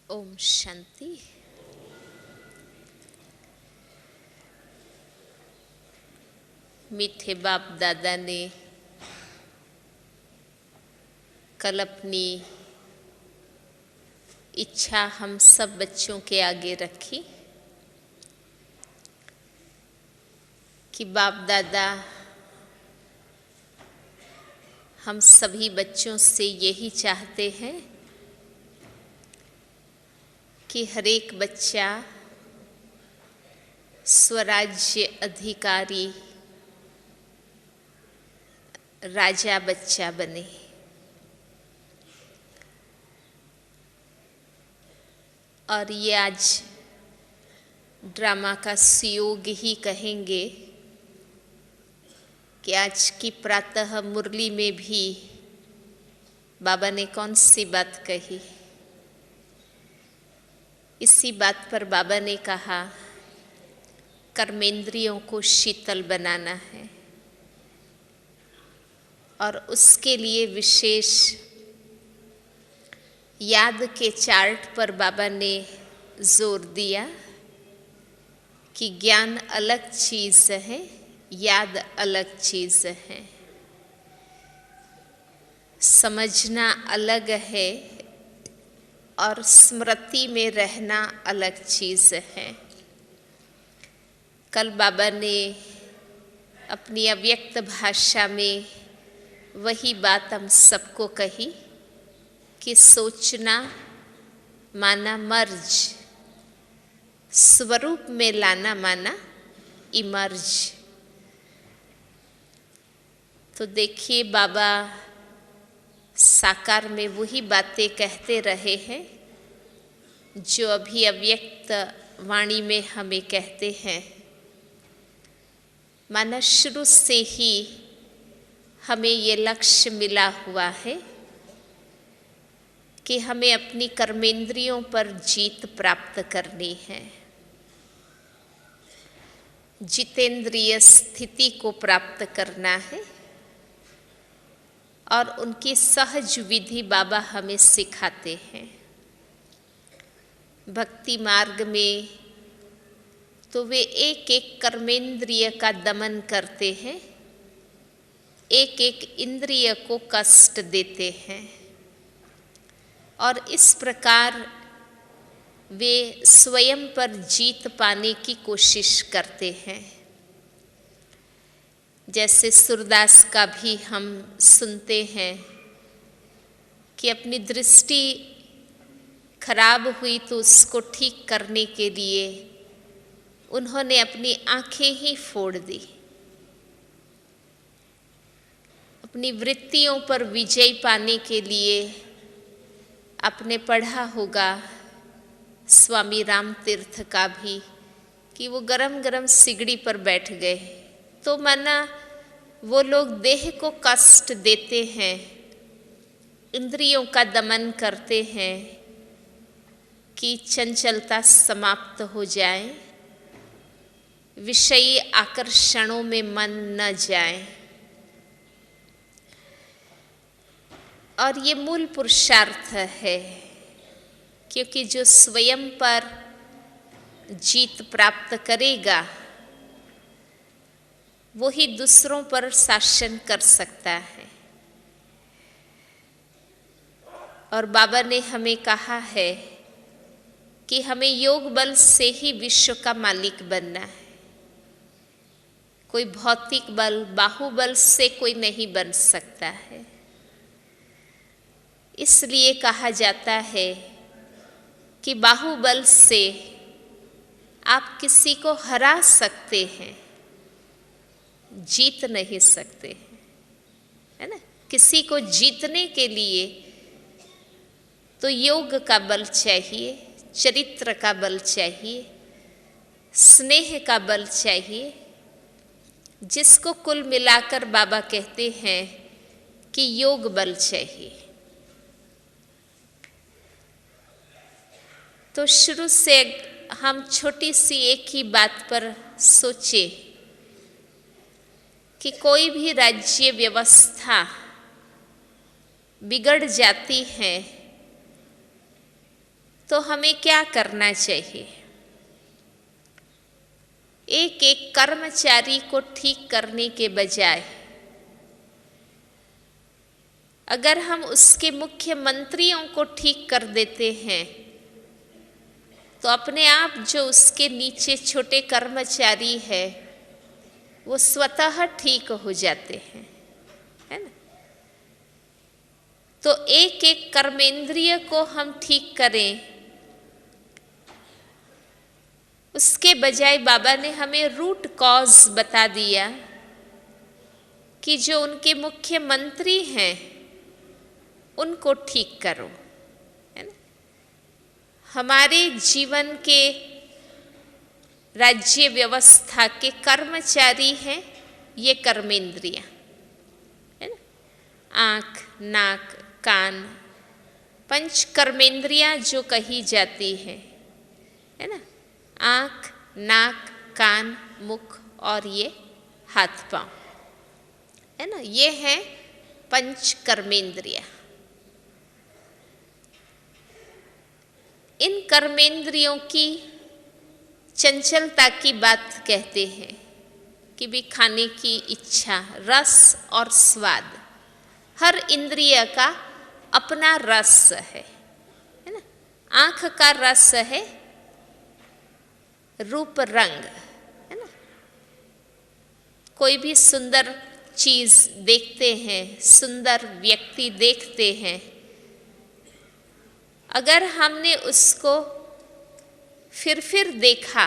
ओम शांति। मीठे बाप दादा ने कल अपनी इच्छा हम सब बच्चों के आगे रखी कि बाप दादा हम सभी बच्चों से यही चाहते हैं कि हर एक बच्चा स्वराज्य अधिकारी राजा बच्चा बने। और ये आज ड्रामा का सुयोग ही कहेंगे कि आज की प्रातः मुरली में भी बाबा ने कौन सी बात कही। इसी बात पर बाबा ने कहा कर्मेंद्रियों को शीतल बनाना है और उसके लिए विशेष याद के चार्ट पर बाबा ने जोर दिया कि ज्ञान अलग चीज़ है, याद अलग चीज़ है, समझना अलग है और स्मृति में रहना अलग चीज़ है। कल बाबा ने अपनी अव्यक्त भाषा में वही बात हम सबको कही कि सोचना माना मर्ज, स्वरूप में लाना माना इमर्ज। तो देखिए बाबा साकार में वही बातें कहते रहे हैं जो अभी अव्यक्त वाणी में हमें कहते हैं। माना शुरू से ही हमें ये लक्ष्य मिला हुआ है कि हमें अपनी कर्मेंद्रियों पर जीत प्राप्त करनी है, जितेंद्रिय स्थिति को प्राप्त करना है और उनकी सहज विधि बाबा हमें सिखाते हैं। भक्ति मार्ग में तो वे एक एक कर्मेंद्रिय का दमन करते हैं, एक एक इंद्रिय को कष्ट देते हैं और इस प्रकार वे स्वयं पर जीत पाने की कोशिश करते हैं। जैसे सूरदास का भी हम सुनते हैं कि अपनी दृष्टि खराब हुई तो उसको ठीक करने के लिए उन्होंने अपनी आंखें ही फोड़ दी। अपनी वृत्तियों पर विजय पाने के लिए आपने पढ़ा होगा स्वामी राम तीर्थ का भी कि वो गरम गरम सिगड़ी पर बैठ गए। तो माना वो लोग देह को कष्ट देते हैं, इंद्रियों का दमन करते हैं कि चंचलता समाप्त हो जाए, विषयी आकर्षणों में मन न जाए। और ये मूल पुरुषार्थ है क्योंकि जो स्वयं पर जीत प्राप्त करेगा वो ही दूसरों पर शासन कर सकता है। और बाबा ने हमें कहा है कि हमें योग बल से ही विश्व का मालिक बनना है। कोई भौतिक बल, बाहुबल से कोई नहीं बन सकता है। इसलिए कहा जाता है कि बाहुबल से आप किसी को हरा सकते हैं, जीत नहीं सकते हैं, है ना। किसी को जीतने के लिए तो योग का बल चाहिए, चरित्र का बल चाहिए, स्नेह का बल चाहिए, जिसको कुल मिलाकर बाबा कहते हैं कि योग बल चाहिए। तो शुरू से हम छोटी सी एक ही बात पर सोचे कि कोई भी राज्य व्यवस्था बिगड़ जाती है तो हमें क्या करना चाहिए? एक एक कर्मचारी को ठीक करने के बजाय अगर हम उसके मुख्य मंत्रियों को ठीक कर देते हैं तो अपने आप जो उसके नीचे छोटे कर्मचारी है वो स्वतः ठीक हो जाते हैं, है ना। तो एक एक कर्मेंद्रिय को हम ठीक करें, उसके बजाय बाबा ने हमें रूट कॉज बता दिया कि जो उनके मुख्य मंत्री हैं उनको ठीक करो, है ना। हमारे जीवन के राज्य व्यवस्था के कर्मचारी हैं ये कर्मेंद्रियां, है ना। आँख, नाक, कान, पंच कर्मेंद्रियां जो कही जाती है ना। आँख, नाक, कान, मुख और ये हाथ पांव, है ना, ये हैं पंच कर्मेंद्रियां। इन कर्मेंद्रियों की चंचलता की बात कहते हैं कि भी खाने की इच्छा, रस और स्वाद, हर इंद्रिय का अपना रस है ना। आँख का रस है रूप रंग, है ना। कोई भी सुंदर चीज देखते हैं, सुंदर व्यक्ति देखते हैं, अगर हमने उसको फिर देखा,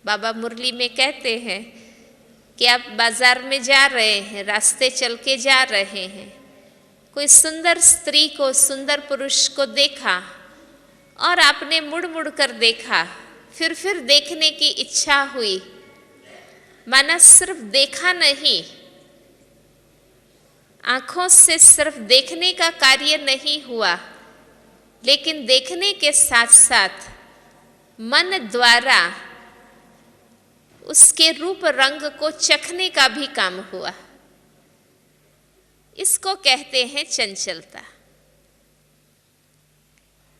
बाबा मुरली में कहते हैं कि आप बाजार में जा रहे हैं, रास्ते चल के जा रहे हैं, कोई सुंदर स्त्री को, सुंदर पुरुष को देखा और आपने मुड़ मुड़ कर देखा, फिर देखने की इच्छा हुई, माना सिर्फ देखा नहीं, आंखों से सिर्फ देखने का कार्य नहीं हुआ, लेकिन देखने के साथ साथ मन द्वारा उसके रूप रंग को चखने का भी काम हुआ। इसको कहते हैं चंचलता।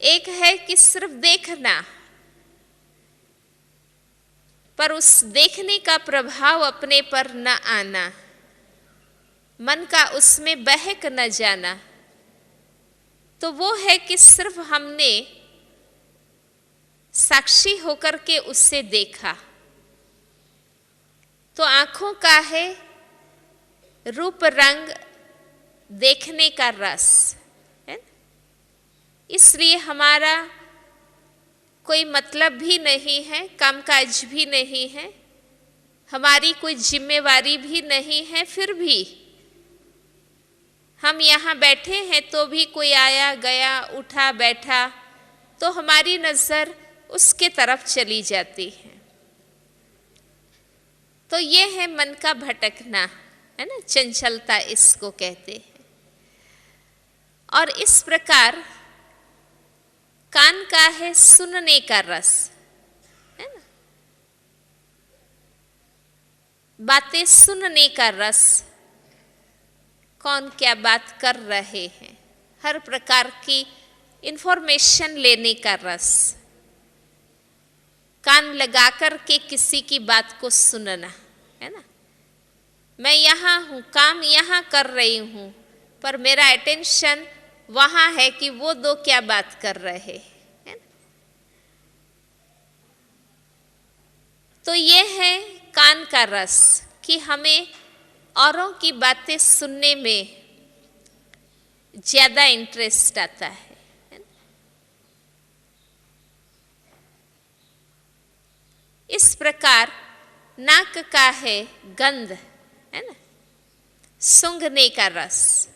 एक है कि सिर्फ देखना, पर उस देखने का प्रभाव अपने पर न आना, मन का उसमें बहक न जाना, तो वो है कि सिर्फ हमने साक्षी होकर के उससे देखा। तो आंखों का है रूप रंग, देखने का रस है, इसलिए हमारा कोई मतलब भी नहीं है, कामकाज भी नहीं है, हमारी कोई जिम्मेवारी भी नहीं है, फिर भी हम यहाँ बैठे हैं तो भी कोई आया गया, उठा बैठा, तो हमारी नजर उसके तरफ चली जाती है। तो ये है मन का भटकना, है ना, चंचलता इसको कहते हैं। और इस प्रकार कान का है सुनने का रस, है ना, बातें सुनने का रस, कौन क्या बात कर रहे हैं, हर प्रकार की इंफॉर्मेशन लेने का रस, कान लगाकर के किसी की बात को सुनना, है ना। मैं यहाँ हूँ, काम यहाँ कर रही हूँ, पर मेरा अटेंशन वहाँ है कि वो दो क्या बात कर रहे हैं। तो ये है कान का रस कि हमें औरों की बातें सुनने में ज्यादा इंटरेस्ट आता है। इस प्रकार नाक का है गंध, है ना, सूंघने का रस,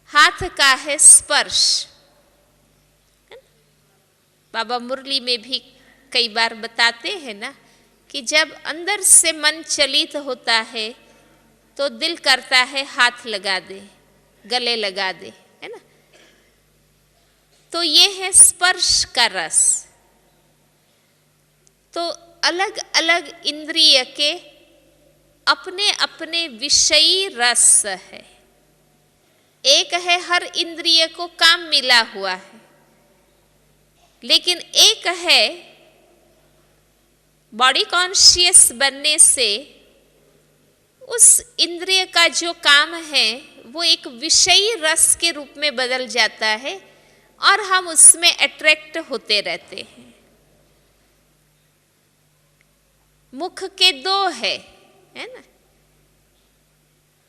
हाथ का है स्पर्श। बाबा मुरली में भी कई बार बताते हैं ना कि जब अंदर से मन चलित होता है तो दिल करता है हाथ लगा दे, गले लगा दे, है ना। तो ये है स्पर्श का रस। तो अलग अलग इंद्रिय के अपने अपने विषयी रस है। एक है हर इंद्रिय को काम मिला हुआ है, लेकिन एक है बॉडी कॉन्शियस बनने से उस इंद्रिय का जो काम है वो एक विषयी रस के रूप में बदल जाता है और हम उसमें अट्रैक्ट होते रहते हैं। मुख के दो है ना,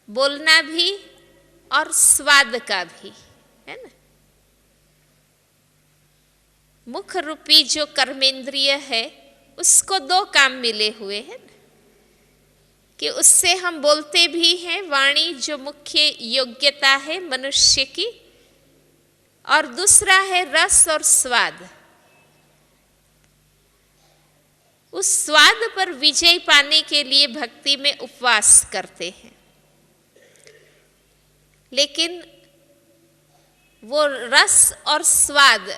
बोलना भी और स्वाद का भी, है ना। मुख रूपी जो कर्मेंद्रिय है उसको दो काम मिले हुए हैं ना, कि उससे हम बोलते भी हैं, वाणी जो मुख्य योग्यता है मनुष्य की, और दूसरा है रस और स्वाद। उस स्वाद पर विजय पाने के लिए भक्ति में उपवास करते हैं, लेकिन वो रस और स्वाद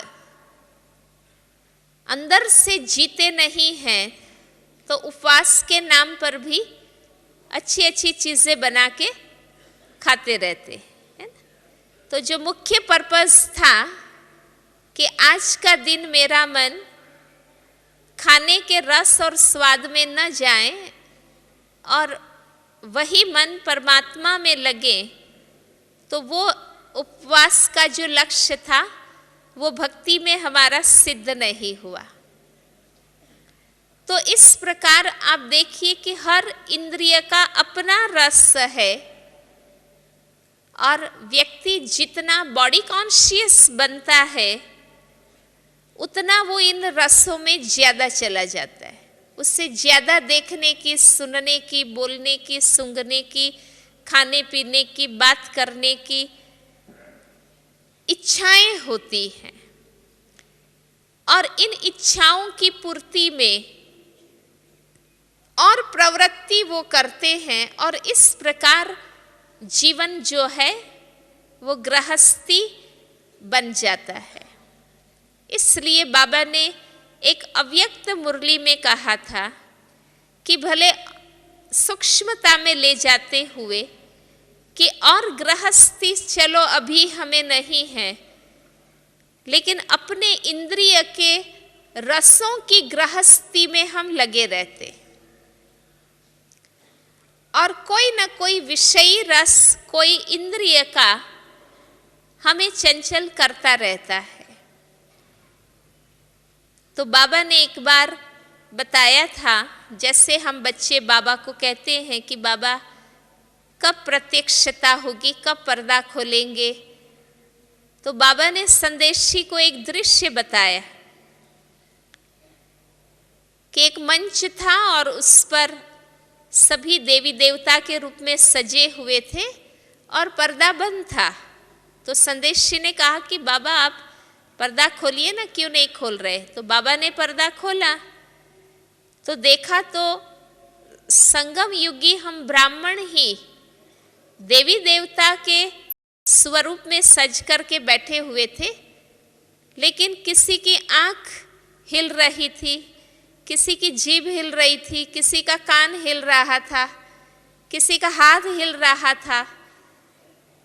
अंदर से जीते नहीं हैं तो उपवास के नाम पर भी अच्छी अच्छी चीजें बना के खाते रहते हैं ना। तो जो मुख्य पर्पस था कि आज का दिन मेरा मन खाने के रस और स्वाद में न जाए और वही मन परमात्मा में लगे, तो वो उपवास का जो लक्ष्य था वो भक्ति में हमारा सिद्ध नहीं हुआ। तो इस प्रकार आप देखिए कि हर इंद्रिय का अपना रस है और व्यक्ति जितना बॉडी कॉन्शियस बनता है उतना वो इन रसों में ज्यादा चला जाता है। उससे ज्यादा देखने की, सुनने की, बोलने की, सूंघने की, खाने पीने की, बात करने की इच्छाएं होती हैं और इन इच्छाओं की पूर्ति में और प्रवृत्ति वो करते हैं और इस प्रकार जीवन जो है वो गृहस्थी बन जाता है। इसलिए बाबा ने एक अव्यक्त मुरली में कहा था कि भले सूक्ष्मता में ले जाते हुए कि और गृहस्थी चलो अभी हमें नहीं है, लेकिन अपने इंद्रिय के रसों की गृहस्थी में हम लगे रहते और कोई न कोई विषयी रस, कोई इंद्रिय का हमें चंचल करता रहता है। तो बाबा ने एक बार बताया था, जैसे हम बच्चे बाबा को कहते हैं कि बाबा कब प्रत्यक्षता होगी, कब पर्दा खोलेंगे, तो बाबा ने संदेशी को एक दृश्य बताया कि एक मंच था और उस पर सभी देवी देवता के रूप में सजे हुए थे और पर्दा बंद था। तो संदेशी ने कहा कि बाबा आप पर्दा खोलिए ना, क्यों नहीं खोल रहे। तो बाबा ने पर्दा खोला तो देखा तो संगम युगी हम ब्राह्मण ही देवी देवता के स्वरूप में सज करके बैठे हुए थे, लेकिन किसी की आंख हिल रही थी, किसी की जीभ हिल रही थी, किसी का कान हिल रहा था, किसी का हाथ हिल रहा था।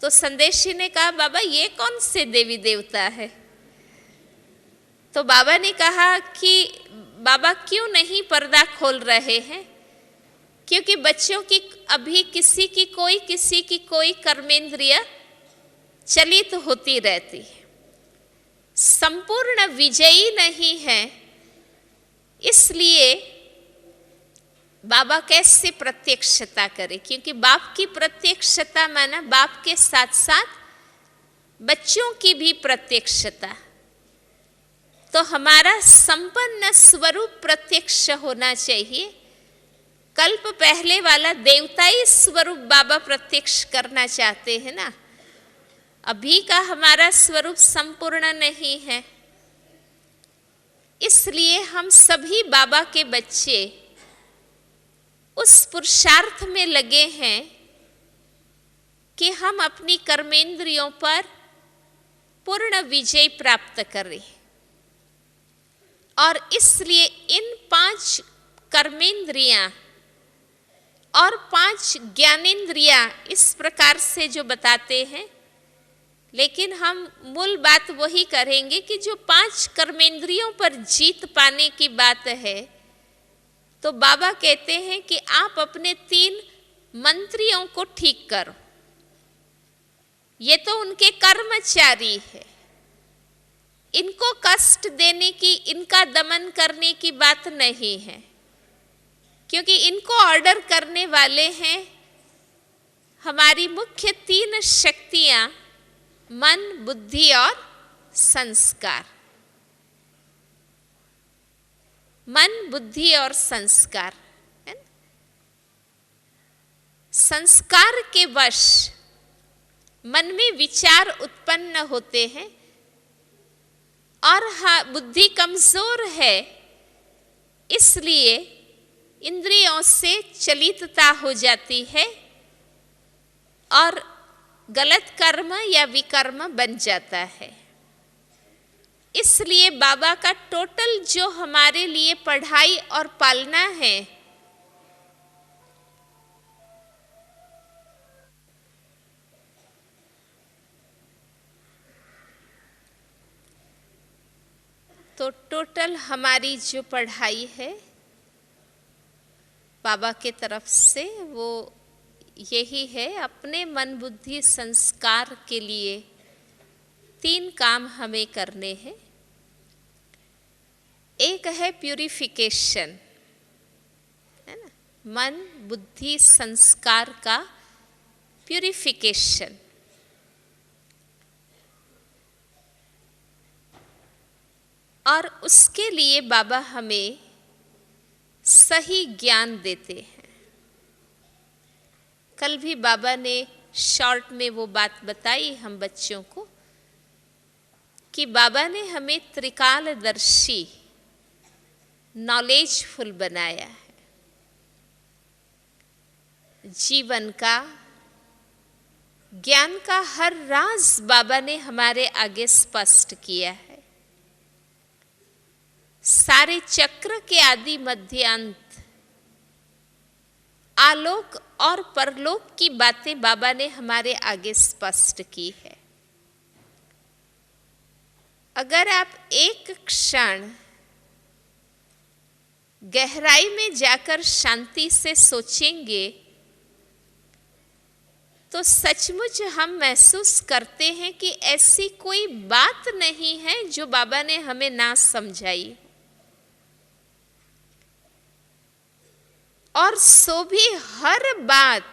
तो संदेशी ने कहा बाबा ये कौन से देवी देवता है। तो बाबा ने कहा कि बाबा क्यों नहीं पर्दा खोल रहे हैं, क्योंकि बच्चों की अभी किसी की कोई कर्मेंद्रिय चलित होती रहती है, संपूर्ण विजयी नहीं है। इसलिए बाबा कैसे प्रत्यक्षता करे, क्योंकि बाप की प्रत्यक्षता माना बाप के साथ साथ बच्चों की भी प्रत्यक्षता। तो हमारा संपन्न स्वरूप प्रत्यक्ष होना चाहिए। कल्प पहले वाला देवताई स्वरूप बाबा प्रत्यक्ष करना चाहते हैं ना, अभी का हमारा स्वरूप संपूर्ण नहीं है। इसलिए हम सभी बाबा के बच्चे उस पुरुषार्थ में लगे हैं कि हम अपनी कर्मेंद्रियों पर पूर्ण विजय प्राप्त करें। और इसलिए इन 5 कर्मेंद्रियां और 5 ज्ञानेंद्रियां इस प्रकार से जो बताते हैं लेकिन हम मूल बात वही करेंगे कि जो 5 कर्मेंद्रियों पर जीत पाने की बात है, तो बाबा कहते हैं कि आप अपने 3 मंत्रियों को ठीक करो। ये तो उनके कर्मचारी है, इनको कष्ट देने की, इनका दमन करने की बात नहीं है, क्योंकि इनको ऑर्डर करने वाले हैं हमारी मुख्य 3 शक्तियां, मन, बुद्धि और संस्कार। मन, बुद्धि और संस्कार है ना? संस्कार के वश मन में विचार उत्पन्न होते हैं, और बुद्धि कमजोर है, इसलिए इंद्रियों से चलितता हो जाती है और गलत कर्म या विकर्म बन जाता है। इसलिए बाबा का टोटल जो हमारे लिए पढ़ाई और पालना है, तो टोटल हमारी जो पढ़ाई है बाबा के तरफ से, वो यही है, अपने मन, बुद्धि, संस्कार के लिए 3 काम हमें करने हैं। एक है प्यूरिफिकेशन, है ना, मन, बुद्धि, संस्कार का प्यूरिफिकेशन। और उसके लिए बाबा हमें सही ज्ञान देते हैं। कल भी बाबा ने शॉर्ट में वो बात बताई हम बच्चों को कि बाबा ने हमें त्रिकालदर्शी, नॉलेजफुल बनाया है। जीवन का, ज्ञान का हर राज बाबा ने हमारे आगे स्पष्ट किया है। सारे चक्र के आदि मध्य अंत, आलोक और परलोक की बातें बाबा ने हमारे आगे स्पष्ट की है। अगर आप एक क्षण गहराई में जाकर शांति से सोचेंगे, तो सचमुच हम महसूस करते हैं कि ऐसी कोई बात नहीं है जो बाबा ने हमें ना समझाई, और सो भी हर बात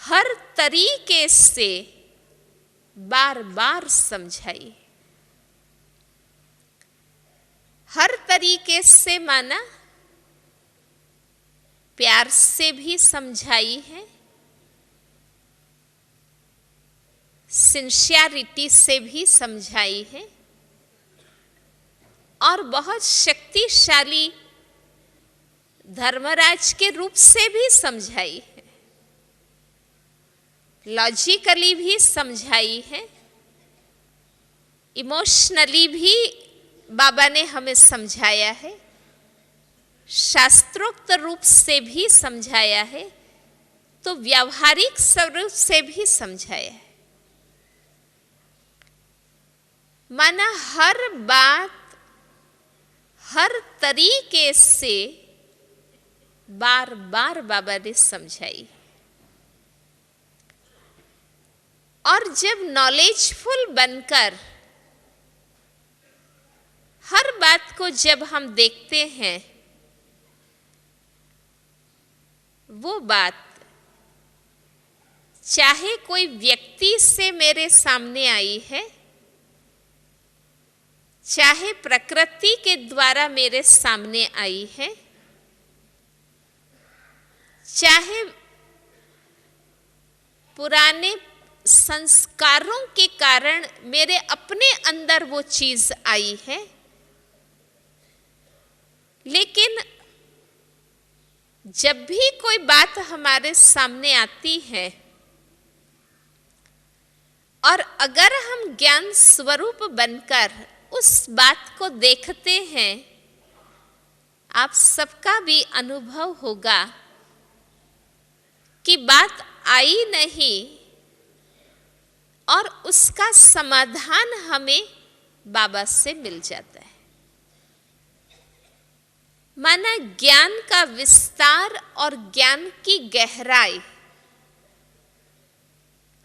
हर तरीके से बार बार समझाई। हर तरीके से माना प्यार से भी समझाई है, सिंसियरिटी से भी समझाई है, और बहुत शक्तिशाली धर्मराज के रूप से भी समझाई है, लॉजिकली भी समझाई है, इमोशनली भी बाबा ने हमें समझाया है, शास्त्रोक्त रूप से भी समझाया है, तो व्यावहारिक स्वरूप से भी समझाया है। माना हर बात हर तरीके से बार बार बाबा ने समझाई। और जब नॉलेजफुल बनकर हर बात को जब हम देखते हैं, वो बात चाहे कोई व्यक्ति से मेरे सामने आई है, चाहे प्रकृति के द्वारा मेरे सामने आई है, चाहे पुराने संस्कारों के कारण मेरे अपने अंदर वो चीज आई है, लेकिन जब भी कोई बात हमारे सामने आती है और अगर हम ज्ञान स्वरूप बनकर उस बात को देखते हैं, आप सबका भी अनुभव होगा कि बात आई नहीं और उसका समाधान हमें बाबा से मिल जाता है। माना ज्ञान का विस्तार और ज्ञान की गहराई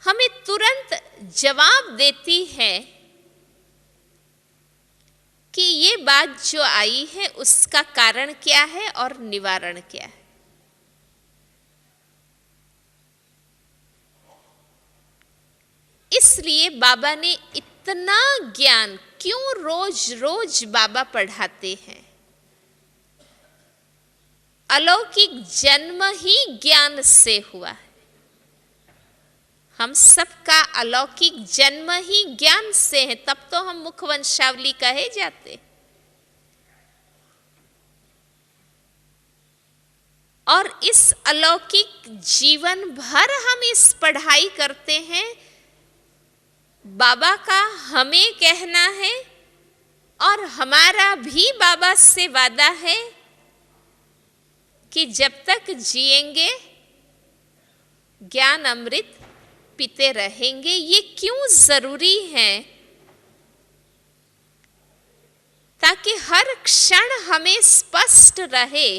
हमें तुरंत जवाब देती है कि ये बात जो आई है उसका कारण क्या है और निवारण क्या है। इसलिए बाबा ने इतना ज्ञान क्यों रोज रोज बाबा पढ़ाते हैं। अलौकिक जन्म ही ज्ञान से हुआ है। हम सबका अलौकिक जन्म ही ज्ञान से है, तब तो हम मुखवंशावली कहे जाते। और इस अलौकिक जीवन भर हम इस पढ़ाई करते हैं। बाबा का हमें कहना है और हमारा भी बाबा से वादा है कि जब तक जिएंगे ज्ञान अमृत पीते रहेंगे। ये क्यों जरूरी है? ताकि हर क्षण हमें स्पष्ट रहे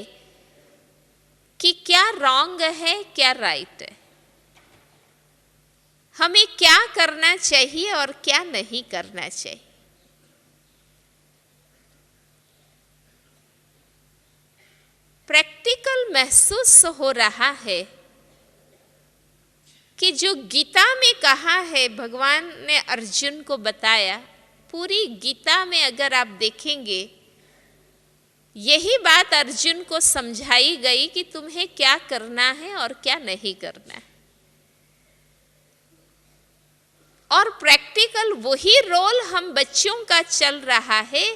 कि क्या रॉन्ग है, क्या राइट है, हमें क्या करना चाहिए और क्या नहीं करना चाहिए। प्रैक्टिकल महसूस हो रहा है कि जो गीता में कहा है, भगवान ने अर्जुन को बताया, पूरी गीता में अगर आप देखेंगे यही बात अर्जुन को समझाई गई कि तुम्हें क्या करना है और क्या नहीं करना है। और प्रैक्टिकल वही रोल हम बच्चों का चल रहा है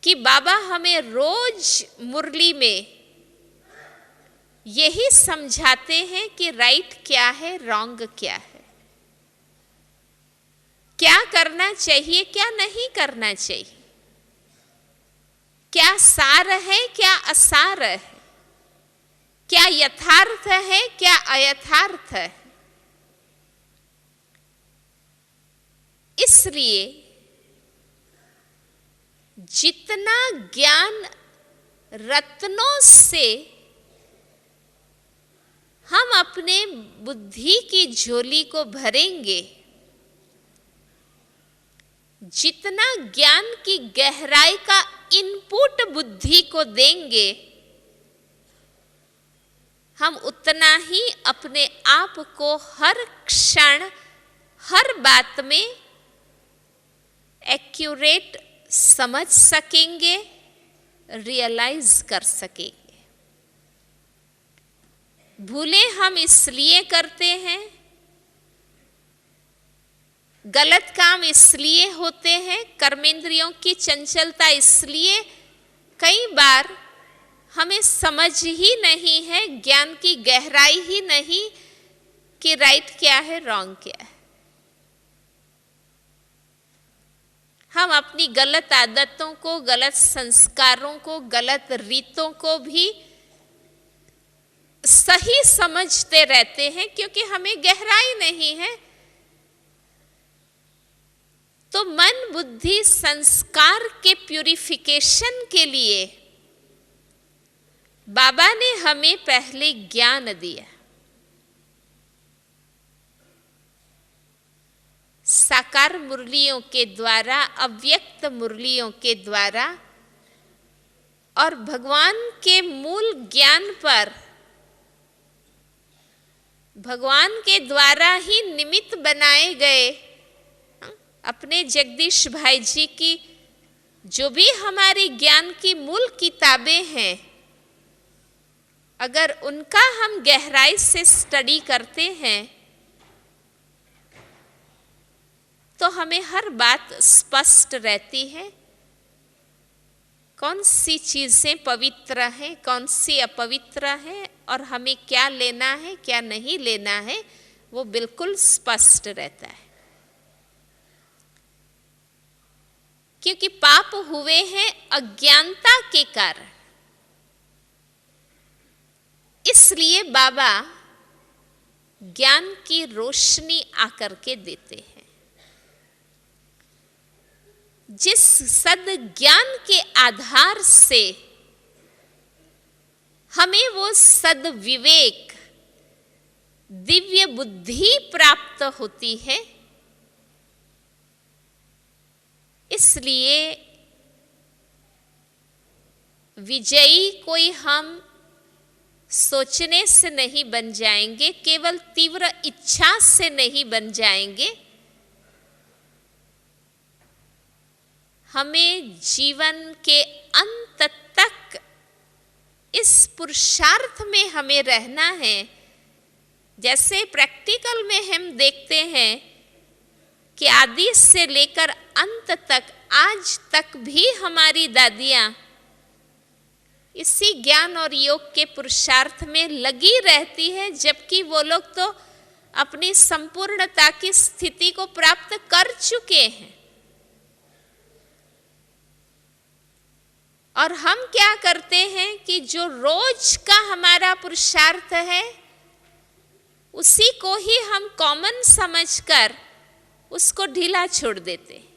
कि बाबा हमें रोज मुरली में यही समझाते हैं कि राइट क्या है, रॉन्ग क्या है, क्या करना चाहिए, क्या नहीं करना चाहिए, क्या सार है, क्या असार है, क्या यथार्थ है, क्या अयथार्थ है। इसलिए जितना ज्ञान रत्नों से हम अपने बुद्धि की झोली को भरेंगे, जितना ज्ञान की गहराई का इनपुट बुद्धि को देंगे, हम उतना ही अपने आप को हर क्षण हर बात में एक्यूरेट समझ सकेंगे, रियलाइज कर सकेंगे। भूलें हम इसलिए करते हैं, गलत काम इसलिए होते हैं, कर्मेंद्रियों की चंचलता इसलिए कई बार हमें समझ ही नहीं है, ज्ञान की गहराई ही नहीं कि राइट क्या है, रॉन्ग क्या है। हम अपनी गलत आदतों को, गलत संस्कारों को, गलत रीतों को भी सही समझते रहते हैं क्योंकि हमें गहराई नहीं है। तो मन बुद्धि संस्कार के प्यूरिफिकेशन के लिए बाबा ने हमें पहले ज्ञान दिया। साकार मुरलियों के द्वारा, अव्यक्त मुरलियों के द्वारा और भगवान के मूल ज्ञान पर भगवान के द्वारा ही निमित्त बनाए गए अपने जगदीश भाई जी की जो भी हमारी ज्ञान की मूल किताबें हैं, अगर उनका हम गहराई से स्टडी करते हैं तो हमें हर बात स्पष्ट रहती है। कौन सी चीजें पवित्र हैं, कौन सी अपवित्र हैं और हमें क्या लेना है, क्या नहीं लेना है, वो बिल्कुल स्पष्ट रहता है। क्योंकि पाप हुए हैं अज्ञानता के कारण। इसलिए बाबा ज्ञान की रोशनी आकर के देते हैं। जिस सद ज्ञान के आधार से हमें वो सद विवेक, दिव्य बुद्धि प्राप्त होती है, इसलिए विजयी कोई हम सोचने से नहीं बन जाएंगे, केवल तीव्र इच्छा से नहीं बन जाएंगे। हमें जीवन के अंत तक इस पुरुषार्थ में हमें रहना है। जैसे प्रैक्टिकल में हम देखते हैं कि आदि से लेकर अंत तक, आज तक भी हमारी दादियाँ इसी ज्ञान और योग के पुरुषार्थ में लगी रहती है, जबकि वो लोग तो अपनी संपूर्णता की स्थिति को प्राप्त कर चुके हैं। और हम क्या करते हैं कि जो रोज का हमारा पुरुषार्थ है उसी को ही हम कॉमन समझकर उसको ढीला छोड़ देते हैं।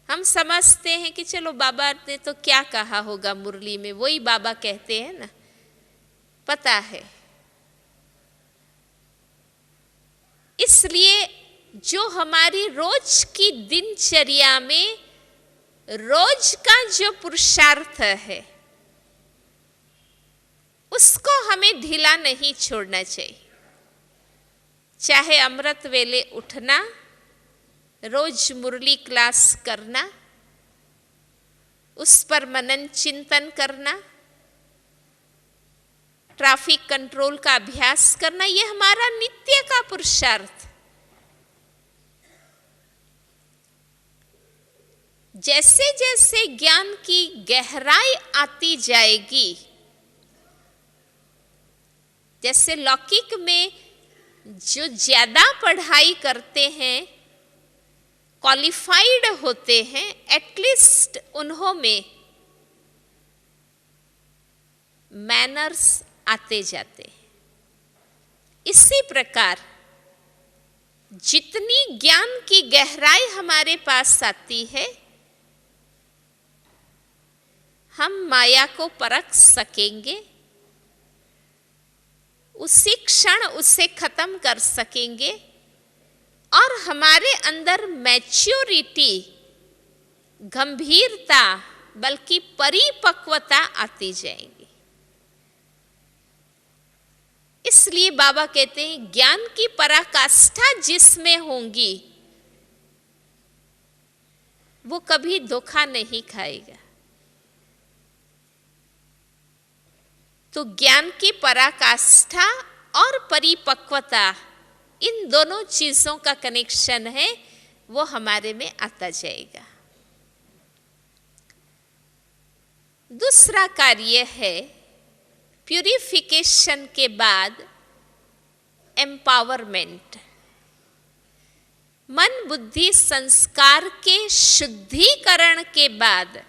हम समझते हैं कि चलो बाबा ने तो क्या कहा होगा मुरली में, वही बाबा कहते हैं ना, पता है। इसलिए जो हमारी रोज की दिनचर्या में रोज का जो पुरुषार्थ है उसको हमें ढीला नहीं छोड़ना चाहिए। चाहे अमृत वेले उठना, रोज मुरली क्लास करना, उस पर मनन चिंतन करना, ट्रैफिक कंट्रोल का अभ्यास करना, ये हमारा नित्य का पुरुषार्थ। जैसे जैसे ज्ञान की गहराई आती जाएगी, जैसे लौकिक में जो ज्यादा पढ़ाई करते हैं, क्वालिफाइड होते हैं, एटलीस्ट उन्हों में मैनर्स आते जाते हैं। इसी प्रकार जितनी ज्ञान की गहराई हमारे पास आती है, हम माया को परख सकेंगे, उसी क्षण उसे खत्म कर सकेंगे और हमारे अंदर मैच्योरिटी, गंभीरता, बल्कि परिपक्वता आती जाएगी। इसलिए बाबा कहते हैं ज्ञान की पराकाष्ठा जिसमें होंगी वो कभी धोखा नहीं खाएगा। तो ज्ञान की पराकाष्ठा और परिपक्वता, इन दोनों चीजों का कनेक्शन है, वो हमारे में आता जाएगा। दूसरा कार्य है प्यूरिफिकेशन के बाद एम्पावरमेंट। मन बुद्धि संस्कार के शुद्धिकरण के बाद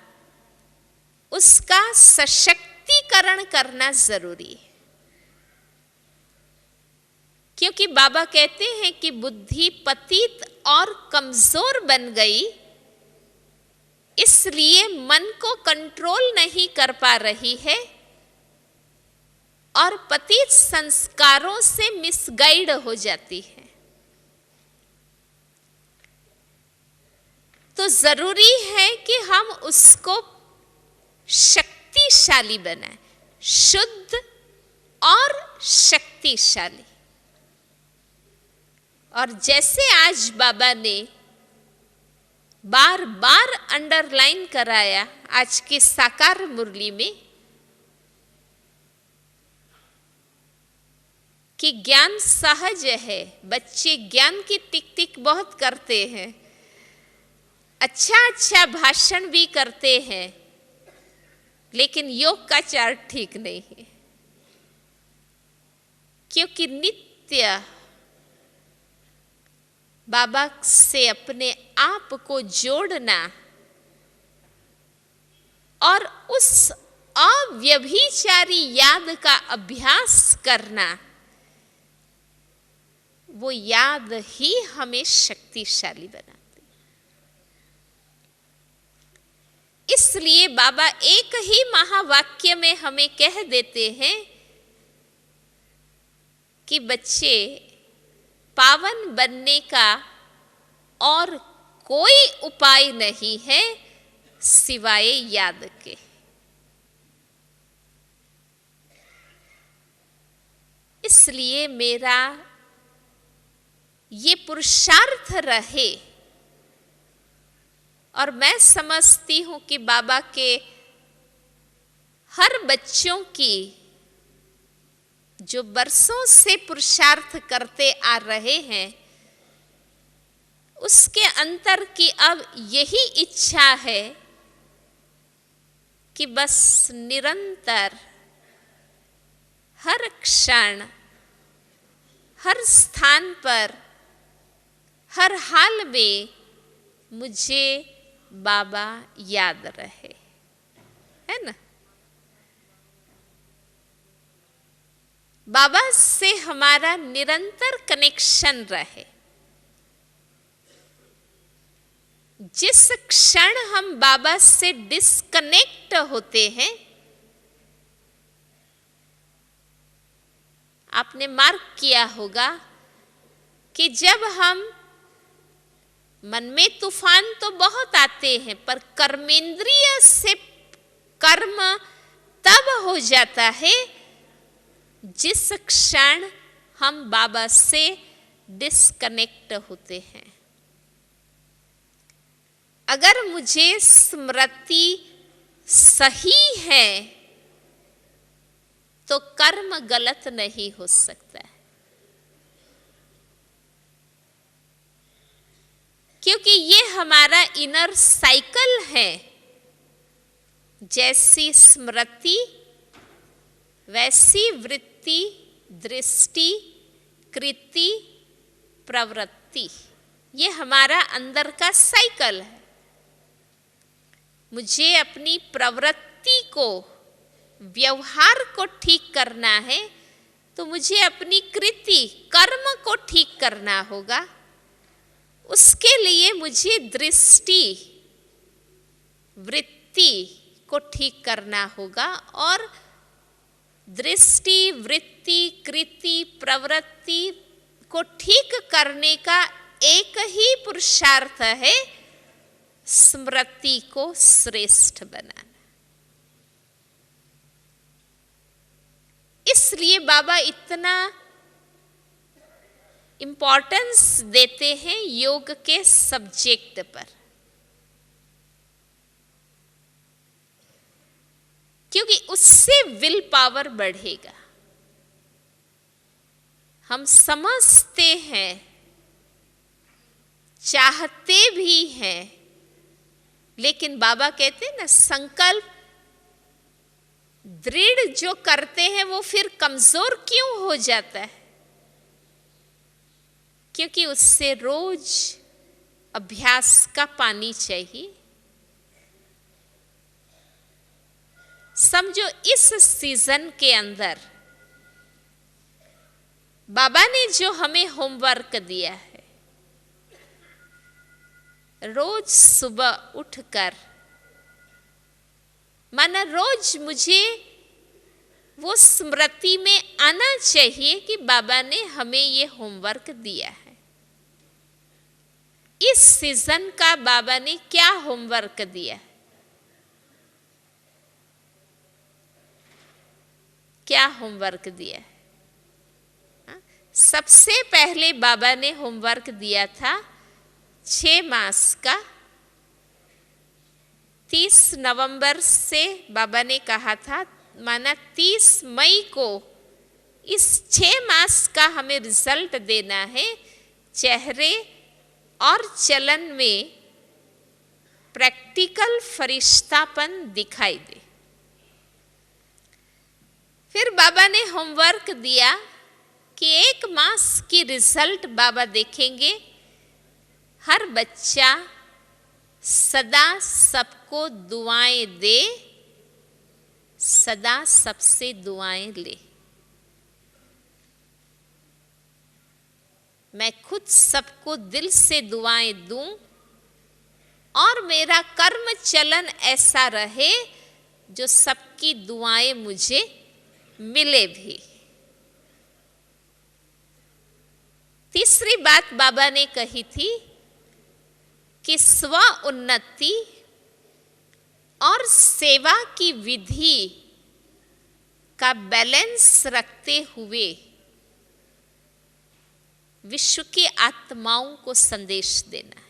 उसका सशक्तिकरण करना जरूरी है। क्योंकि बाबा कहते हैं कि बुद्धि पतित और कमजोर बन गई, इसलिए मन को कंट्रोल नहीं कर पा रही है और पतित संस्कारों से मिसगाइड हो जाती है। तो जरूरी है कि हम उसको शक्तिशाली बनाएं, शुद्ध और शक्तिशाली। और जैसे आज बाबा ने बार बार अंडरलाइन कराया आज की साकार मुरली में कि ज्ञान सहज है। बच्चे ज्ञान की टिक टिक बहुत करते हैं, अच्छा अच्छा भाषण भी करते हैं, लेकिन योग का चार्ट ठीक नहीं है। क्योंकि नित्य बाबा से अपने आप को जोड़ना और उस अव्यभिचारी याद का अभ्यास करना, वो याद ही हमें शक्तिशाली बनाती। इसलिए बाबा एक ही महावाक्य में हमें कह देते हैं कि बच्चे, पावन बनने का और कोई उपाय नहीं है सिवाय याद के। इसलिए मेरा ये पुरुषार्थ रहे, और मैं समझती हूँ कि बाबा के हर बच्चों की जो बरसों से पुरुषार्थ करते आ रहे हैं, उसके अंतर की अब यही इच्छा है कि बस निरंतर हर क्षण, हर स्थान पर, हर हाल में मुझे बाबा याद रहे, है ना। बाबा से हमारा निरंतर कनेक्शन रहे। जिस क्षण हम बाबा से डिस्कनेक्ट होते हैं, आपने मार्क किया होगा कि जब हम, मन में तूफान तो बहुत आते हैं, पर कर्मेंद्रिय से कर्म तब हो जाता है जिस क्षण हम बाबा से डिस्कनेक्ट होते हैं। अगर मुझे स्मृति सही है तो कर्म गलत नहीं हो सकता है, क्योंकि ये हमारा इनर साइकिल है। जैसी स्मृति वैसी वृत्ति, दृष्टि, कृति, प्रवृत्ति, ये हमारा अंदर का साइकिल है। मुझे अपनी प्रवृत्ति को, व्यवहार को ठीक करना है तो मुझे अपनी कृति, कर्म को ठीक करना होगा। उसके लिए मुझे दृष्टि, वृत्ति को ठीक करना होगा, और दृष्टि, वृत्ति, कृति, प्रवृत्ति को ठीक करने का एक ही पुरुषार्थ है, स्मृति को श्रेष्ठ बनाना। इसलिए बाबा इतना इम्पोर्टेंस देते हैं योग के सब्जेक्ट पर, क्योंकि उससे विल पावर बढ़ेगा। हम समझते हैं, चाहते भी हैं, लेकिन बाबा कहते हैं ना, संकल्प दृढ़ जो करते हैं वो फिर कमजोर क्यों हो जाता है? क्योंकि उससे रोज अभ्यास का पानी चाहिए। समझो इस सीजन के अंदर बाबा ने जो हमें होमवर्क दिया है, रोज सुबह उठकर, माना रोज मुझे वो स्मृति में आना चाहिए कि बाबा ने हमें ये होमवर्क दिया है। इस सीजन का बाबा ने क्या होमवर्क दिया है? क्या होमवर्क दिया है? सबसे पहले बाबा ने होमवर्क दिया था 6 मास का। 30 नवंबर से बाबा ने कहा था, माना 30 मई को इस 6 मास का हमें रिजल्ट देना है, चेहरे और चलन में प्रैक्टिकल फरिश्तापन दिखाई दे। फिर बाबा ने होमवर्क दिया कि 1 मास की रिजल्ट बाबा देखेंगे, हर बच्चा सदा सबको दुआएं दे सदा सबसे दुआएं ले। मैं खुद सबको दिल से दुआएं दूं और मेरा कर्म चलन ऐसा रहे जो सबकी दुआएं मुझे मिले भी। तीसरी बात बाबा ने कही थी कि स्व उन्नति और सेवा की विधि का बैलेंस रखते हुए विश्व की आत्माओं को संदेश देना है।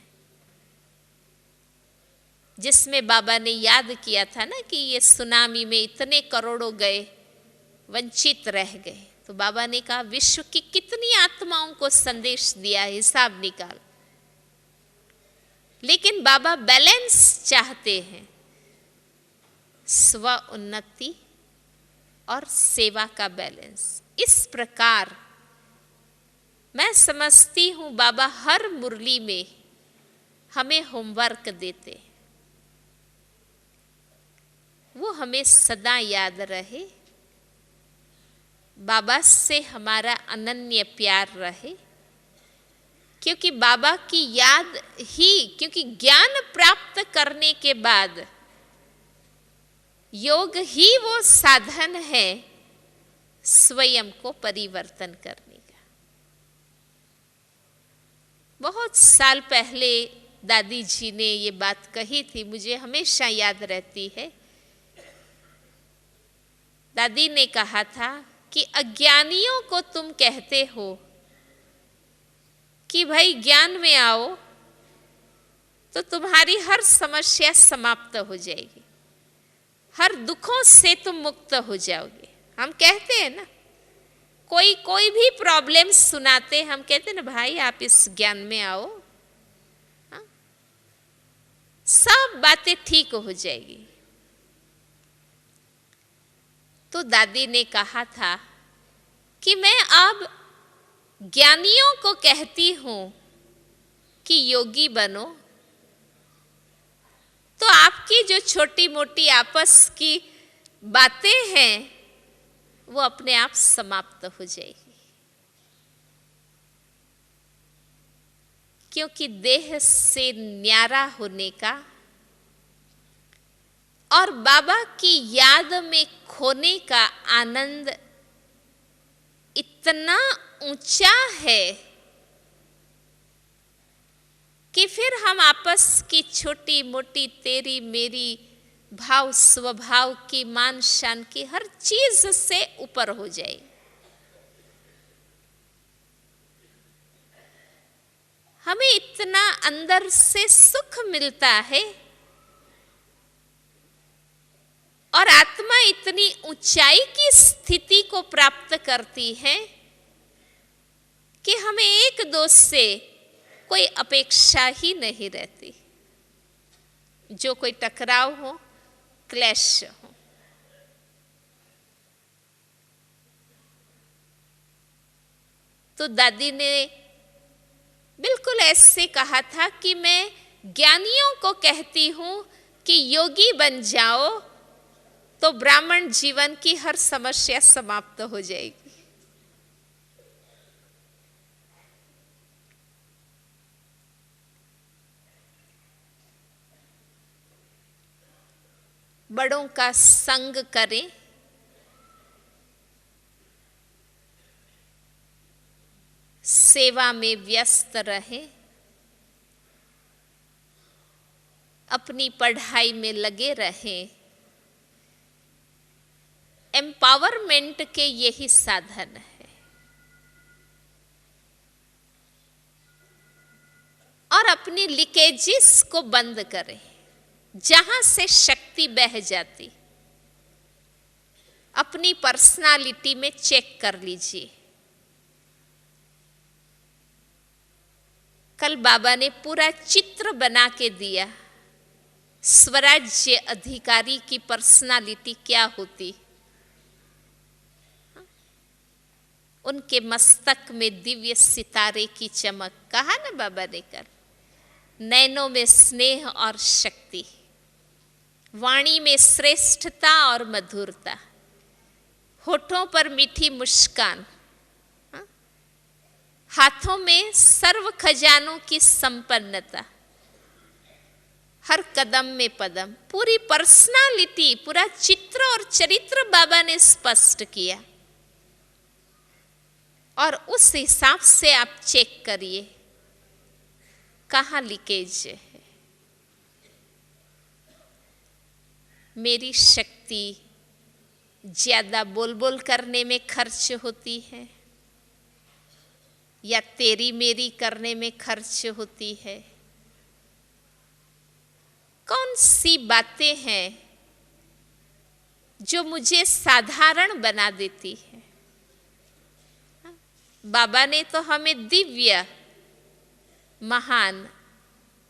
जिसमें बाबा ने याद किया था ना कि ये सुनामी में इतने करोड़ों गए, वंचित रह गए, तो बाबा ने कहा विश्व की कितनी आत्माओं को संदेश दिया, हिसाब निकाल। लेकिन बाबा बैलेंस चाहते हैं, स्व उन्नति और सेवा का बैलेंस। इस प्रकार मैं समझती हूं बाबा हर मुरली में हमें होमवर्क देते, वो हमें सदा याद रहे, बाबा से हमारा अनन्य प्यार रहे, क्योंकि बाबा की याद ही, क्योंकि ज्ञान प्राप्त करने के बाद योग ही वो साधन है स्वयं को परिवर्तन करने का। बहुत साल पहले दादी जी ने ये बात कही थी, मुझे हमेशा याद रहती है। दादी ने कहा था कि अज्ञानियों को तुम कहते हो कि भाई ज्ञान में आओ तो तुम्हारी हर समस्या समाप्त हो जाएगी, हर दुखों से तुम मुक्त हो जाओगे। हम कहते हैं ना, कोई भी प्रॉब्लम सुनाते, हम कहते हैं ना भाई आप इस ज्ञान में आओ, हाँ? सब बातें ठीक हो जाएगी। तो दादी ने कहा था कि मैं अब ज्ञानियों को कहती हूं कि योगी बनो, तो आपकी जो छोटी मोटी आपस की बातें हैं वो अपने आप समाप्त हो जाएगी। क्योंकि देह से न्यारा होने का और बाबा की याद में खोने का आनंद इतना ऊंचा है कि फिर हम आपस की छोटी मोटी तेरी मेरी भाव स्वभाव की मान शान की हर चीज से ऊपर हो जाए। हमें इतना अंदर से सुख मिलता है और आत्मा इतनी ऊंचाई की स्थिति को प्राप्त करती है कि हमें एक दोस्त से कोई अपेक्षा ही नहीं रहती। जो कोई टकराव हो, क्लैश हो, तो दादी ने बिल्कुल ऐसे कहा था कि मैं ज्ञानियों को कहती हूं कि योगी बन जाओ तो ब्राह्मण जीवन की हर समस्या समाप्त हो जाएगी। बड़ों का संग करें, सेवा में व्यस्त रहें, अपनी पढ़ाई में लगे रहें। एम्पावरमेंट के यही साधन है। और अपनी लीकेजेस को बंद करें, जहां से शक्ति बह जाती। अपनी पर्सनालिटी में चेक कर लीजिए। कल बाबा ने पूरा चित्र बना के दिया, स्वराज्य अधिकारी की पर्सनालिटी क्या होती। उनके मस्तक में दिव्य सितारे की चमक, कहा ना बाबा ने कल, नैनों में स्नेह और शक्ति, वाणी में श्रेष्ठता और मधुरता, होठों पर मीठी मुस्कान, हाथों में सर्व खजानों की संपन्नता, हर कदम में पदम, पूरी पर्सनालिटी, पूरा चित्र और चरित्र बाबा ने स्पष्ट किया। और उस हिसाब से आप चेक करिए कहाँ लीकेज है। मेरी शक्ति ज्यादा बोल बोल करने में खर्च होती है या तेरी मेरी करने में खर्च होती है? कौन सी बातें हैं जो मुझे साधारण बना देती है? बाबा ने तो हमें दिव्य, महान,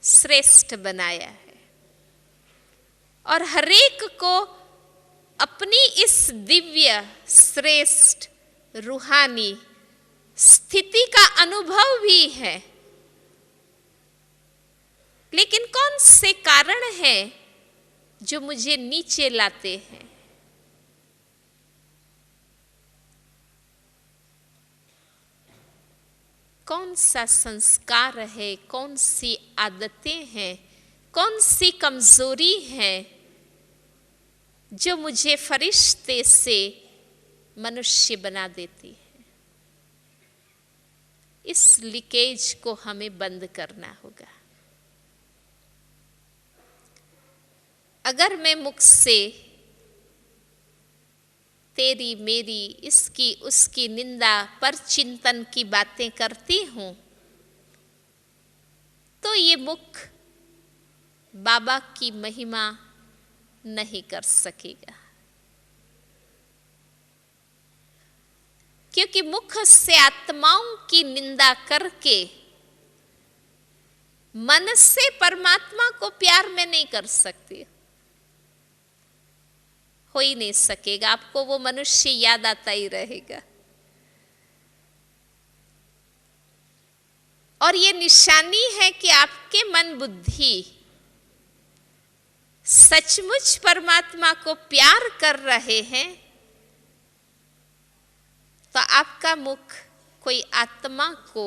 श्रेष्ठ बनाया है और हरेक को अपनी इस दिव्य, श्रेष्ठ, रूहानी स्थिति का अनुभव भी है। लेकिन कौन से कारण हैं जो मुझे नीचे लाते हैं? कौन सा संस्कार है, कौन सी आदतें हैं, कौन सी कमजोरी है जो मुझे फरिश्ते से मनुष्य बना देती है? इस लीकेज को हमें बंद करना होगा। अगर मैं मुख से तेरी मेरी, इसकी उसकी निंदा, पर चिंतन की बातें करती हूं, तो ये मुख बाबा की महिमा नहीं कर सकेगा। क्योंकि मुख से आत्माओं की निंदा करके मन से परमात्मा को प्यार में नहीं कर सकती, हो ही नहीं सकेगा। आपको वो मनुष्य याद आता ही रहेगा। और ये निशानी है कि आपके मन बुद्धि सचमुच परमात्मा को प्यार कर रहे हैं, तो आपका मुख कोई आत्मा को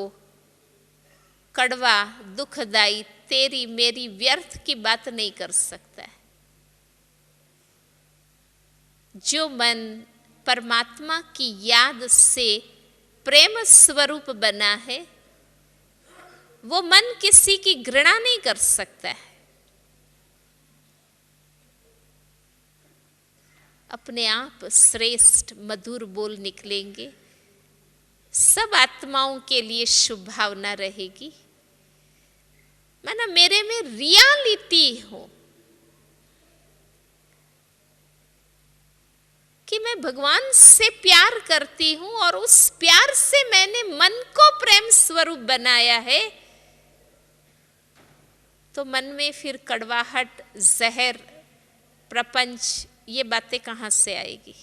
कड़वा, दुखदाई, तेरी मेरी व्यर्थ की बात नहीं कर सकता है। जो मन परमात्मा की याद से प्रेम स्वरूप बना है, वो मन किसी की घृणा नहीं कर सकता है। अपने आप श्रेष्ठ मधुर बोल निकलेंगे, सब आत्माओं के लिए शुभ भावना रहेगी। माना मेरे में रियलिटी हो कि मैं भगवान से प्यार करती हूं और उस प्यार से मैंने मन को प्रेम स्वरूप बनाया है, तो मन में फिर कड़वाहट, जहर, प्रपंच, ये बातें कहां से आएगी?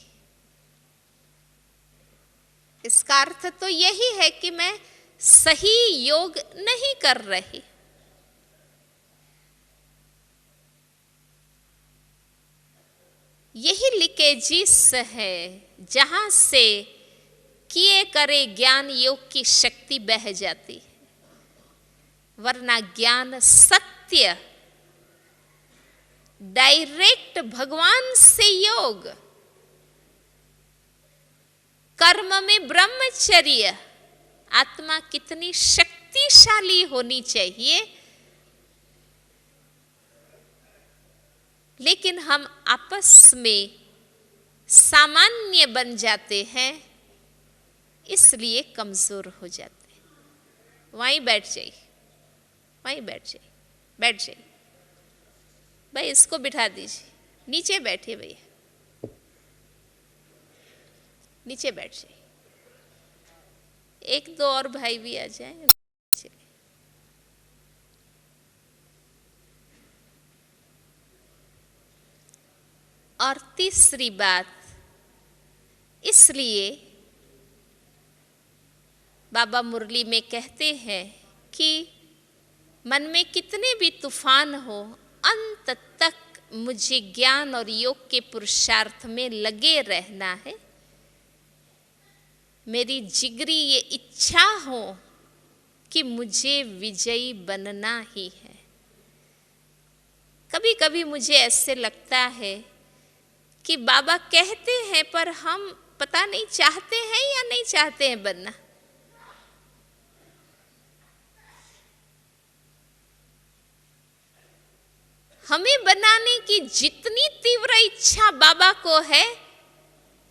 इसका अर्थ तो यही है कि मैं सही योग नहीं कर रही। यही लीकेजिस है जहां से किए करे ज्ञान योग की शक्ति बह जाती है। वरना ज्ञान सत्य, डायरेक्ट भगवान से योग, कर्म में ब्रह्मचर्य, आत्मा कितनी शक्तिशाली होनी चाहिए, लेकिन हम आपस में सामान्य बन जाते हैं, इसलिए कमजोर हो जाते हैं। वहीं बैठ जाइए, वहीं बैठ जाइए, बैठ जाइए भाई, इसको बिठा दीजिए, नीचे बैठिए भैया, नीचे बैठ जाइए। एक दो और भाई भी आ जाएं। और तीसरी बात, इसलिए बाबा मुरली में कहते हैं कि मन में कितने भी तूफान हो, अंत तक मुझे ज्ञान और योग के पुरुषार्थ में लगे रहना है। मेरी जिगरी ये इच्छा हो कि मुझे विजयी बनना ही है। कभी कभी मुझे ऐसे लगता है कि बाबा कहते हैं पर हम पता नहीं चाहते हैं या नहीं चाहते हैं बनना। हमें बनाने की जितनी तीव्र इच्छा बाबा को है,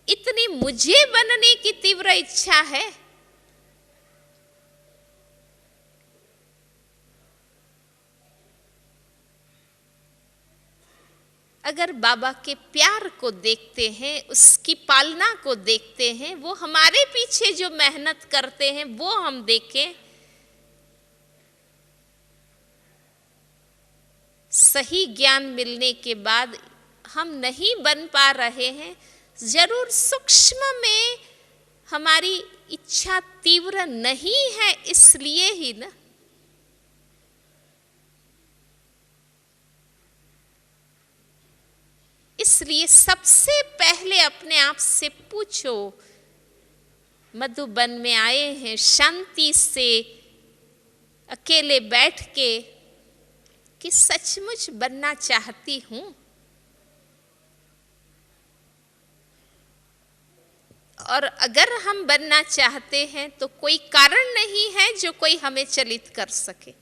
इतनी मुझे बनने की तीव्र इच्छा है। अगर बाबा के प्यार को देखते हैं, उसकी पालना को देखते हैं, वो हमारे पीछे जो मेहनत करते हैं वो हम देखें, सही ज्ञान मिलने के बाद हम नहीं बन पा रहे हैं, जरूर सूक्ष्म में हमारी इच्छा तीव्र नहीं है, इसलिए ही ना। इसलिए सबसे पहले अपने आप से पूछो, मधुबन में आए हैं शांति से अकेले बैठ के, कि सचमुच बनना चाहती हूं? और अगर हम बनना चाहते हैं तो कोई कारण नहीं है जो कोई हमें चलित कर सके।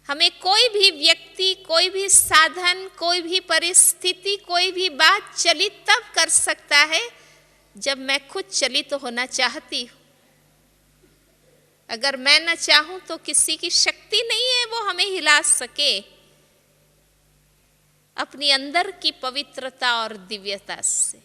हमें कोई भी व्यक्ति, कोई भी साधन, कोई भी परिस्थिति, कोई भी बात चलित तब कर सकता है जब मैं खुद चलित होना चाहती हूं। अगर मैं न चाहूं तो किसी की शक्ति नहीं है वो हमें हिला सके अपनी अंदर की पवित्रता और दिव्यता से।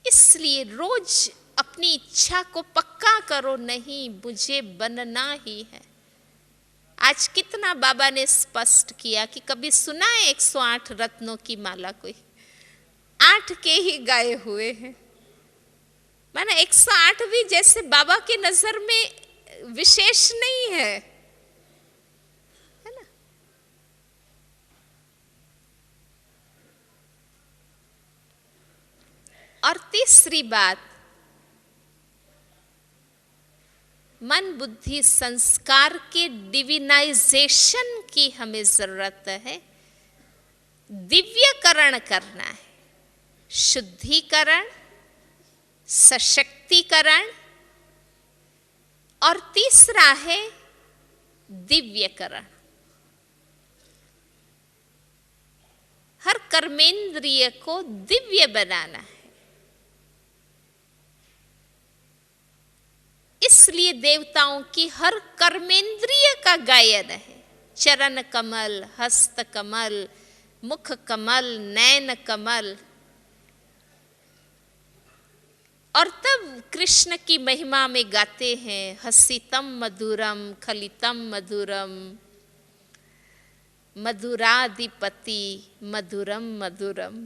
इसलिए रोज अपनी इच्छा को पक्का करो, नहीं मुझे बनना ही है। आज कितना बाबा ने स्पष्ट किया कि कभी सुना है 108 रत्नों की माला कोई? 8 के ही गाए हुए हैं। माना 108 भी जैसे बाबा के नजर में विशेष नहीं है, है ना? और तीसरी बात, मन बुद्धि संस्कार के डिविनाइजेशन की हमें जरूरत है। दिव्यकरण करना है, शुद्धिकरण, सशक्तिकरण, और तीसरा है दिव्यकरण। हर कर्मेंद्रिय को दिव्य बनाना है। इसलिए देवताओं की हर कर्मेंद्रिय का गायन है। चरण कमल, हस्त कमल, मुख कमल, नैन कमल। और तब कृष्ण की महिमा में गाते हैं, हसितम मधुरम, खलितम मधुरम, मधुराधिपति मधुरम मधुरम।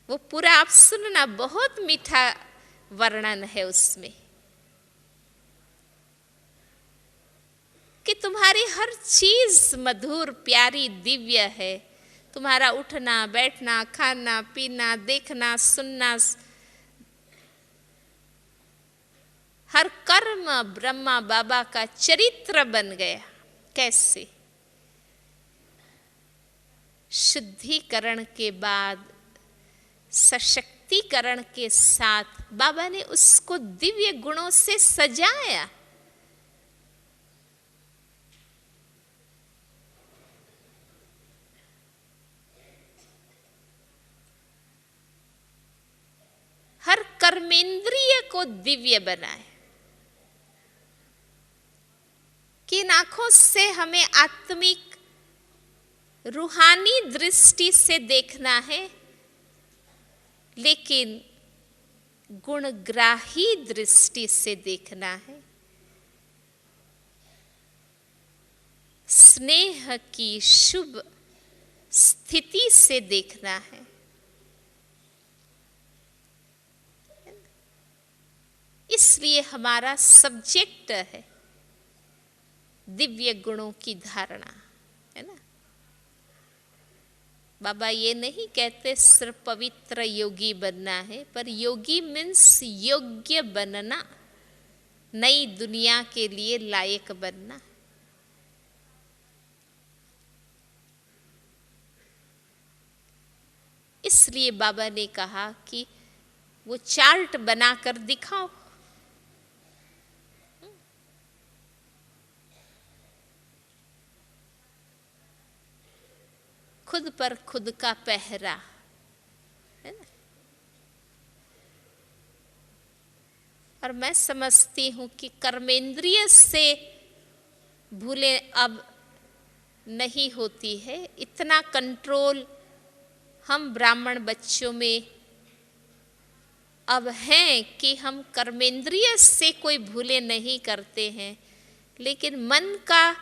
वो पूरा आप सुनना, बहुत मीठा वर्णन है उसमें कि तुम्हारी हर चीज मधुर, प्यारी, दिव्य है। तुम्हारा उठना, बैठना, खाना, पीना, देखना, सुनना, हर कर्म ब्रह्मा बाबा का चरित्र बन गया। कैसे? शुद्धिकरण के बाद, सशक्तिकरण के साथ बाबा ने उसको दिव्य गुणों से सजाया। हर कर्मेंद्रिय को दिव्य बनाए कि इन आंखों से हमें आत्मिक रूहानी दृष्टि से देखना है, लेकिन गुणग्राही दृष्टि से देखना है। स्नेह की शुभ स्थिति से देखना है। इसलिए हमारा सब्जेक्ट है दिव्य गुणों की धारणा, है ना। बाबा ये नहीं कहते सिर्फ पवित्र योगी बनना है, पर योगी मीन्स योग्य बनना, नई दुनिया के लिए लायक बनना। इसलिए बाबा ने कहा कि वो चार्ट बनाकर दिखाओ। खुद पर खुद का पहरा, है ना। और मैं समझती हूँ कि कर्मेंद्रिय से भूलें अब नहीं होती है। इतना कंट्रोल हम ब्राह्मण बच्चों में अब हैं कि हम कर्मेंद्रिय से कोई भूले नहीं करते हैं, लेकिन मन का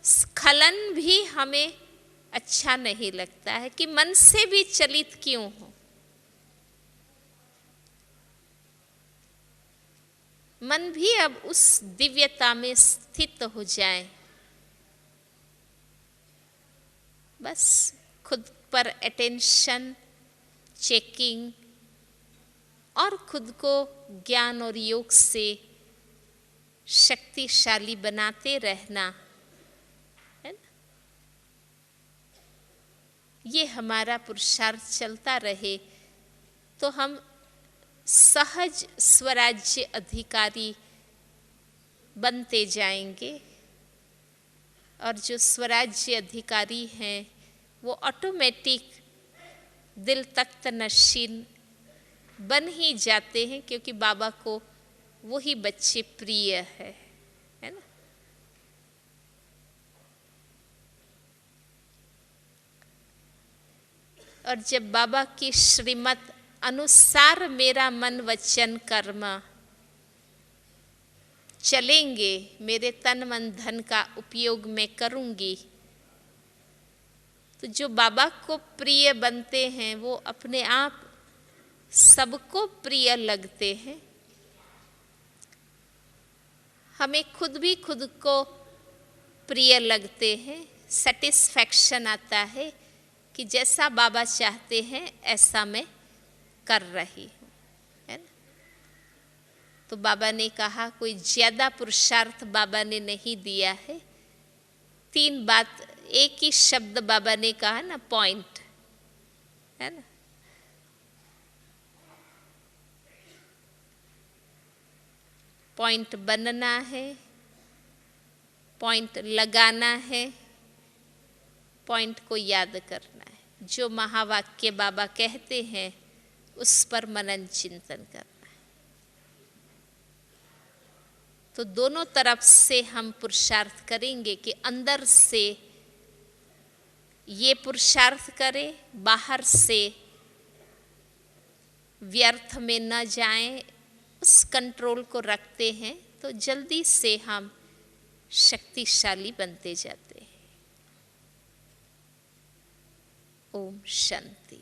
स्खलन भी हमें अच्छा नहीं लगता है कि मन से भी चलित क्यों हो। मन भी अब उस दिव्यता में स्थित हो जाए। बस खुद पर अटेंशन, चेकिंग और खुद को ज्ञान और योग से शक्तिशाली बनाते रहना, है ना। ये हमारा पुरुषार्थ चलता रहे तो हम सहज स्वराज्य अधिकारी बनते जाएंगे। और जो स्वराज्य अधिकारी हैं वो ऑटोमेटिक दिल तख्त नशीन बन ही जाते हैं, क्योंकि बाबा को वही बच्चे प्रिय है ना। और जब बाबा की श्रीमत अनुसार मेरा मन वचन कर्म चलेंगे, मेरे तन मन धन का उपयोग मैं करूंगी, तो जो बाबा को प्रिय बनते हैं वो अपने आप सबको प्रिय लगते हैं। हमें खुद भी खुद को प्रिय लगते हैं। सेटिस्फैक्शन आता है कि जैसा बाबा चाहते हैं ऐसा मैं कर रही हूँ, है ना। तो बाबा ने कहा कोई ज़्यादा पुरुषार्थ बाबा ने नहीं दिया है। 3 बात, एक ही शब्द बाबा ने कहा ना, पॉइंट, है ना। पॉइंट बनना है, पॉइंट लगाना है, पॉइंट को याद करना है। जो महावाक्य बाबा कहते हैं उस पर मनन चिंतन करना है। तो दोनों तरफ से हम पुरुषार्थ करेंगे कि अंदर से ये पुरुषार्थ करें, बाहर से व्यर्थ में न जाएं, उस कंट्रोल को रखते हैं तो जल्दी से हम शक्तिशाली बनते जाते हैं। ओम शांति।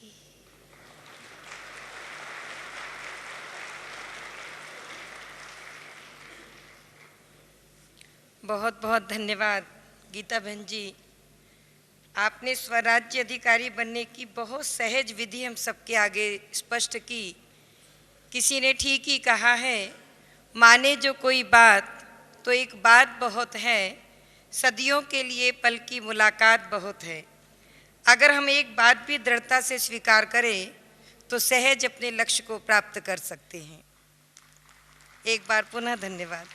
बहुत बहुत धन्यवाद गीता बहन जी। आपने स्वराज्य अधिकारी बनने की बहुत सहज विधि हम सबके आगे स्पष्ट की। किसी ने ठीक ही कहा है, माने जो कोई बात तो एक बात बहुत है, सदियों के लिए पल की मुलाकात बहुत है। अगर हम एक बात भी दृढ़ता से स्वीकार करें तो सहज अपने लक्ष्य को प्राप्त कर सकते हैं। एक बार पुनः धन्यवाद।